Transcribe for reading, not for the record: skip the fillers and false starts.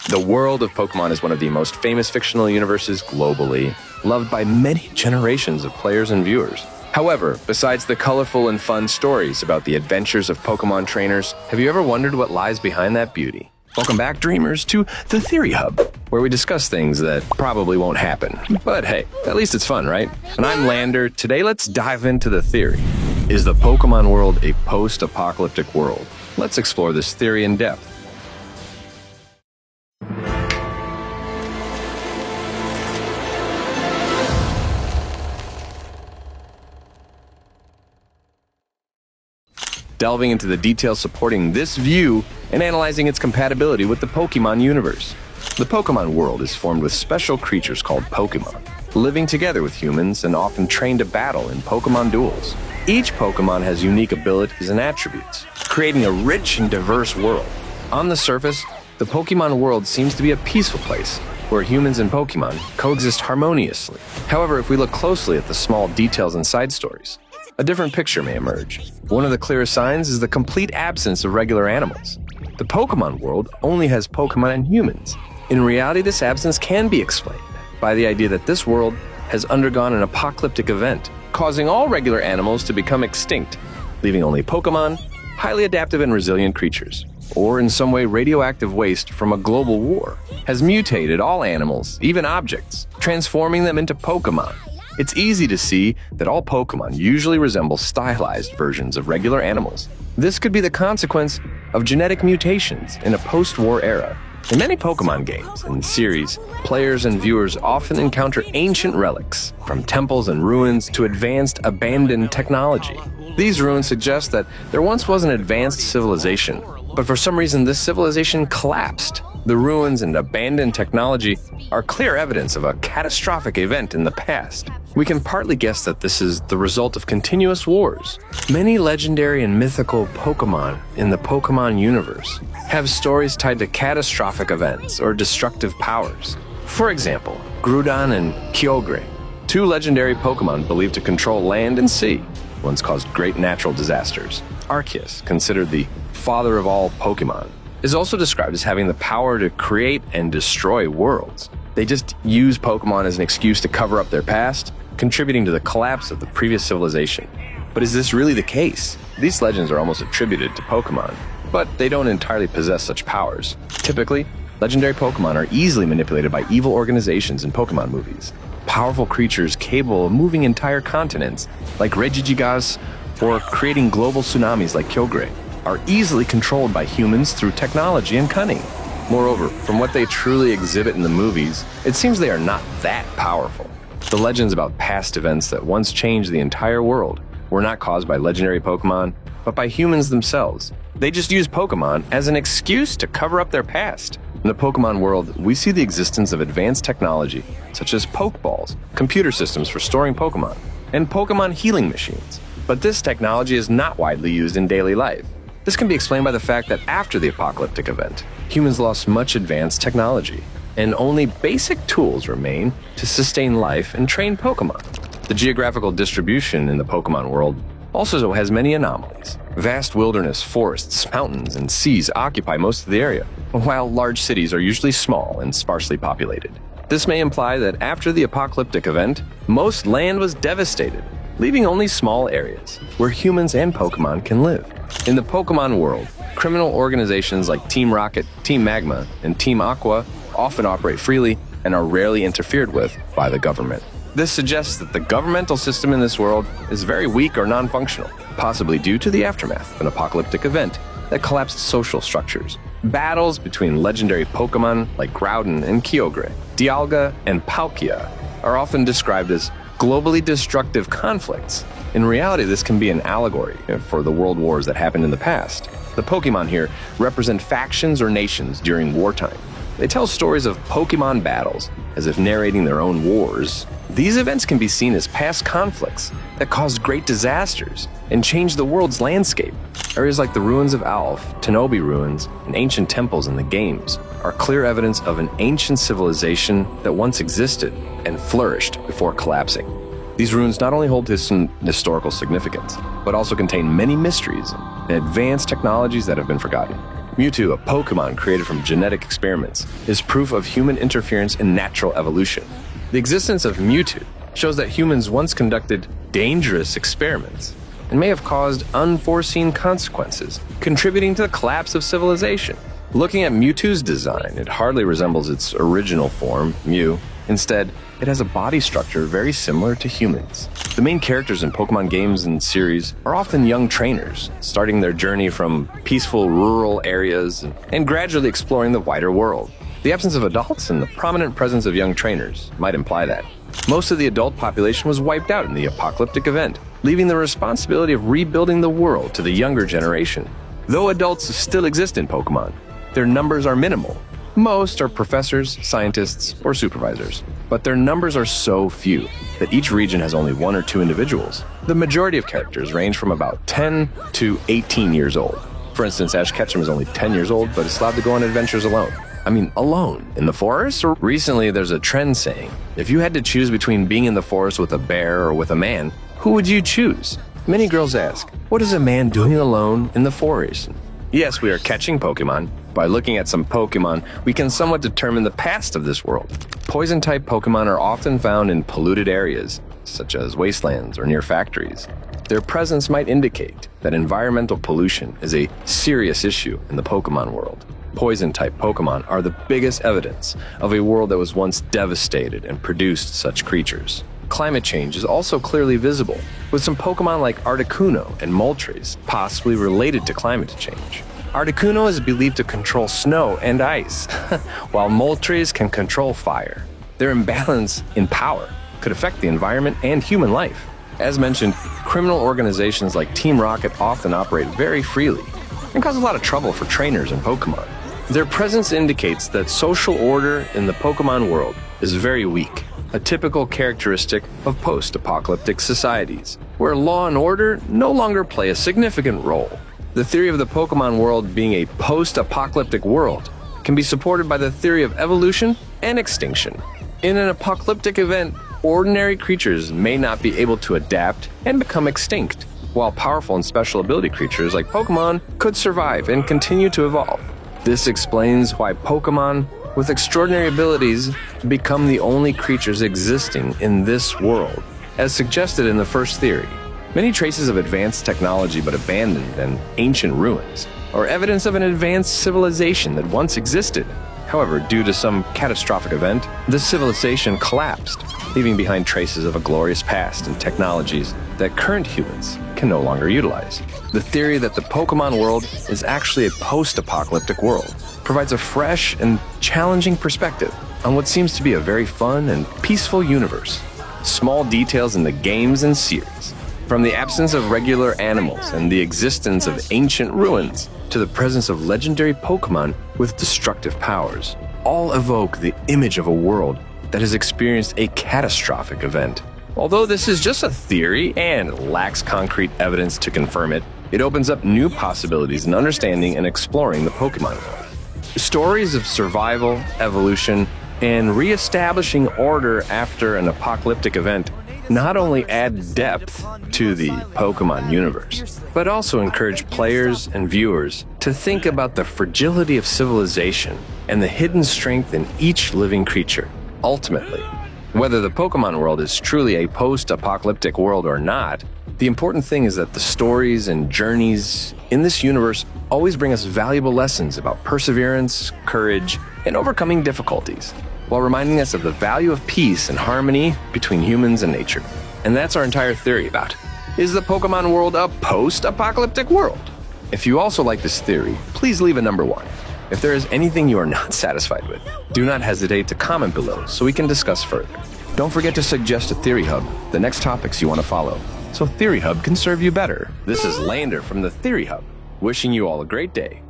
The world of Pokemon is one of the most famous fictional universes globally, loved by many generations of players and viewers. However, besides the colorful and fun stories about the adventures of Pokemon trainers, have you ever wondered what lies behind that beauty? Welcome back, dreamers, to the Theory Hub, where we discuss things that probably won't happen. But hey, at least it's fun, right? And I'm Lander. Today, let's dive into the theory. Is the Pokemon world a post-apocalyptic world? Let's explore this theory in depth. Delving into the details supporting this view and analyzing its compatibility with the Pokemon universe. The Pokemon world is formed with special creatures called Pokemon, living together with humans and often trained to battle in Pokemon duels. Each Pokemon has unique abilities and attributes, creating a rich and diverse world. On the surface, the Pokemon world seems to be a peaceful place, where humans and Pokemon coexist harmoniously. However, if we look closely at the small details and side stories, a different picture may emerge. One of the clearest signs is the complete absence of regular animals. The Pokemon world only has Pokemon and humans. In reality, this absence can be explained by the idea that this world has undergone an apocalyptic event, causing all regular animals to become extinct, leaving only Pokemon, highly adaptive and resilient creatures. Or in some way, radioactive waste from a global war has mutated all animals, even objects, transforming them into Pokemon. It's easy to see that all Pokemon usually resemble stylized versions of regular animals. This could be the consequence of genetic mutations in a post-war era. In many Pokemon games and series, players and viewers often encounter ancient relics, from temples and ruins to advanced, abandoned technology. These ruins suggest that there once was an advanced civilization, but for some reason this civilization collapsed. The ruins and abandoned technology are clear evidence of a catastrophic event in the past. We can partly guess that this is the result of continuous wars. Many legendary and mythical Pokemon in the Pokemon universe have stories tied to catastrophic events or destructive powers. For example, Groudon and Kyogre, two legendary Pokemon believed to control land and sea, once caused great natural disasters. Arceus, considered the father of all Pokemon, is also described as having the power to create and destroy worlds. They just use Pokemon as an excuse to cover up their past, contributing to the collapse of the previous civilization. But is this really the case? These legends are almost attributed to Pokemon, but they don't entirely possess such powers. Typically, legendary Pokemon are easily manipulated by evil organizations in Pokemon movies. Powerful creatures capable of moving entire continents, like Regigigas, or creating global tsunamis like Kyogre, are easily controlled by humans through technology and cunning. Moreover, from what they truly exhibit in the movies, it seems they are not that powerful. The legends about past events that once changed the entire world were not caused by legendary Pokemon, but by humans themselves. They just use Pokemon as an excuse to cover up their past. In the Pokemon world, we see the existence of advanced technology, such as Pokeballs, computer systems for storing Pokemon, and Pokemon healing machines. But this technology is not widely used in daily life. This can be explained by the fact that after the apocalyptic event, humans lost much advanced technology, and only basic tools remain to sustain life and train Pokemon. The geographical distribution in the Pokemon world also has many anomalies. Vast wilderness, forests, mountains, and seas occupy most of the area, while large cities are usually small and sparsely populated. This may imply that after the apocalyptic event, most land was devastated, leaving only small areas where humans and Pokemon can live. In the Pokemon world, criminal organizations like Team Rocket, Team Magma, and Team Aqua often operate freely and are rarely interfered with by the government. This suggests that the governmental system in this world is very weak or non-functional, possibly due to the aftermath of an apocalyptic event that collapsed social structures. Battles between legendary Pokemon like Groudon and Kyogre, Dialga and Palkia are often described as globally destructive conflicts. In reality, this can be an allegory for the world wars that happened in the past. The Pokemon here represent factions or nations during wartime. They tell stories of Pokemon battles, as if narrating their own wars. These events can be seen as past conflicts that caused great disasters and changed the world's landscape. Areas like the ruins of Alph, Tenobi ruins, and ancient temples in the games are clear evidence of an ancient civilization that once existed and flourished before collapsing. These ruins not only hold some historical significance, but also contain many mysteries and advanced technologies that have been forgotten. Mewtwo, a Pokemon created from genetic experiments, is proof of human interference in natural evolution. The existence of Mewtwo shows that humans once conducted dangerous experiments and may have caused unforeseen consequences, contributing to the collapse of civilization. Looking at Mewtwo's design, it hardly resembles its original form, Mew. Instead, it has a body structure very similar to humans. The main characters in Pokemon games and series are often young trainers, starting their journey from peaceful rural areas and gradually exploring the wider world. The absence of adults and the prominent presence of young trainers might imply that. Most of the adult population was wiped out in the apocalyptic event, leaving the responsibility of rebuilding the world to the younger generation. Though adults still exist in Pokemon, their numbers are minimal. Most are professors, scientists, or supervisors, but their numbers are so few that each region has only 1 or 2 individuals. The majority of characters range from about 10 to 18 years old. For instance, Ash Ketchum is only 10 years old, but is allowed to go on adventures alone. Alone in the forest? Or recently, there's a trend saying, if you had to choose between being in the forest with a bear or with a man, who would you choose? Many girls ask, what is a man doing alone in the forest? Yes, we are catching Pokemon. By looking at some Pokemon, we can somewhat determine the past of this world. Poison-type Pokemon are often found in polluted areas, such as wastelands or near factories. Their presence might indicate that environmental pollution is a serious issue in the Pokemon world. Poison-type Pokemon are the biggest evidence of a world that was once devastated and produced such creatures. Climate change is also clearly visible, with some Pokemon like Articuno and Moltres possibly related to climate change. Articuno is believed to control snow and ice, while Moltres can control fire. Their imbalance in power could affect the environment and human life. As mentioned, criminal organizations like Team Rocket often operate very freely and cause a lot of trouble for trainers and Pokemon. Their presence indicates that social order in the Pokemon world is very weak, a typical characteristic of post-apocalyptic societies, where law and order no longer play a significant role. The theory of the Pokemon world being a post-apocalyptic world can be supported by the theory of evolution and extinction. In an apocalyptic event, ordinary creatures may not be able to adapt and become extinct, while powerful and special ability creatures like Pokemon could survive and continue to evolve. This explains why Pokemon with extraordinary abilities become the only creatures existing in this world, as suggested in the first theory. Many traces of advanced technology but abandoned and ancient ruins are evidence of an advanced civilization that once existed. However, due to some catastrophic event, the civilization collapsed, leaving behind traces of a glorious past and technologies that current humans can no longer utilize. The theory that the Pokemon world is actually a post-apocalyptic world provides a fresh and challenging perspective on what seems to be a very fun and peaceful universe. Small details in the games and series, from the absence of regular animals and the existence of ancient ruins to the presence of legendary Pokemon with destructive powers, all evoke the image of a world that has experienced a catastrophic event. Although this is just a theory and lacks concrete evidence to confirm it, it opens up new possibilities in understanding and exploring the Pokemon world. Stories of survival, evolution, and re-establishing order after an apocalyptic event not only add depth to the Pokemon universe, but also encourage players and viewers to think about the fragility of civilization and the hidden strength in each living creature. Ultimately, whether the Pokemon world is truly a post-apocalyptic world or not, the important thing is that the stories and journeys in this universe always bring us valuable lessons about perseverance, courage, and overcoming difficulties, while reminding us of the value of peace and harmony between humans and nature. And that's our entire theory about, is the Pokemon world a post-apocalyptic world? If you also like this theory, please leave a number 1. If there is anything you are not satisfied with, do not hesitate to comment below so we can discuss further. Don't forget to suggest to Theory Hub the next topics you want to follow, so Theory Hub can serve you better. This is Lander from the Theory Hub, wishing you all a great day.